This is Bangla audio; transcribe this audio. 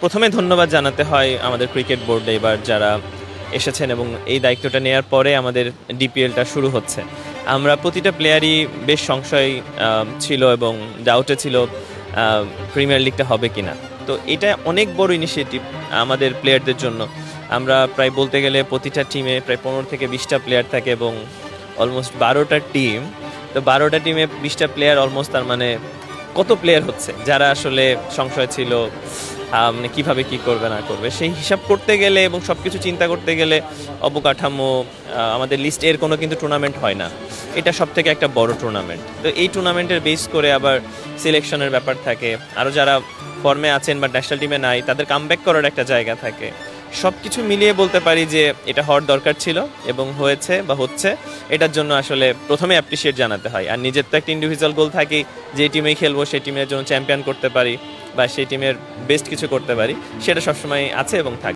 প্রথমে ধন্যবাদ জানাতে হয় আমাদের ক্রিকেট বোর্ডে এবার যারা এসেছেন এবং এই দায়িত্বটা নেওয়ার পরে আমাদের ডিপিএলটা শুরু হচ্ছে। আমরা প্রতিটা প্লেয়ারই বেশ সংশয় ছিল এবং ডাউটে ছিল প্রিমিয়ার লিগটা হবে কিনা। তো এটা অনেক বড় ইনিশিয়েটিভ আমাদের প্লেয়ারদের জন্য। আমরা প্রায় বলতে গেলে প্রতিটা টিমে প্রায় 15 থেকে 20টা প্লেয়ার থাকে এবং অলমোস্ট 12টা টিম। তো 12টা টিমে 20টা প্লেয়ার অলমোস্ট, তার মানে কত প্লেয়ার হচ্ছে যারা আসলে সংশয় ছিল মানে কীভাবে কী করবে না করবে সেই হিসাব করতে গেলে এবং সব কিছু চিন্তা করতে গেলে অবকাঠামো আমাদের লিস্ট এর কোনো কিন্তু টুর্নামেন্ট হয় না। এটা সব থেকে একটা বড় টুর্নামেন্ট। তো এই টুর্নামেন্টের বেস করে আবার সিলেকশনের ব্যাপার থাকে, আরও যারা ফর্মে আছেন বা ন্যাশনাল টিমে নাই তাদের কামব্যাক করার একটা জায়গা থাকে। সব কিছু মিলিয়ে বলতে পারি যে এটা হওয়ার দরকার ছিল এবং হয়েছে বা হচ্ছে। এটার জন্য আসলে প্রথমে অ্যাপ্রিসিয়েট জানাতে হয়। আর নিজের তো একটা ইন্ডিভিজুয়াল গোল থাকেই, যে টিমেই খেলবো সেই টিমের জন্য চ্যাম্পিয়ন করতে পারি বা সেই টিমের বেস্ট কিছু করতে পারি, সেটা সবসময় আছে এবং থাকে।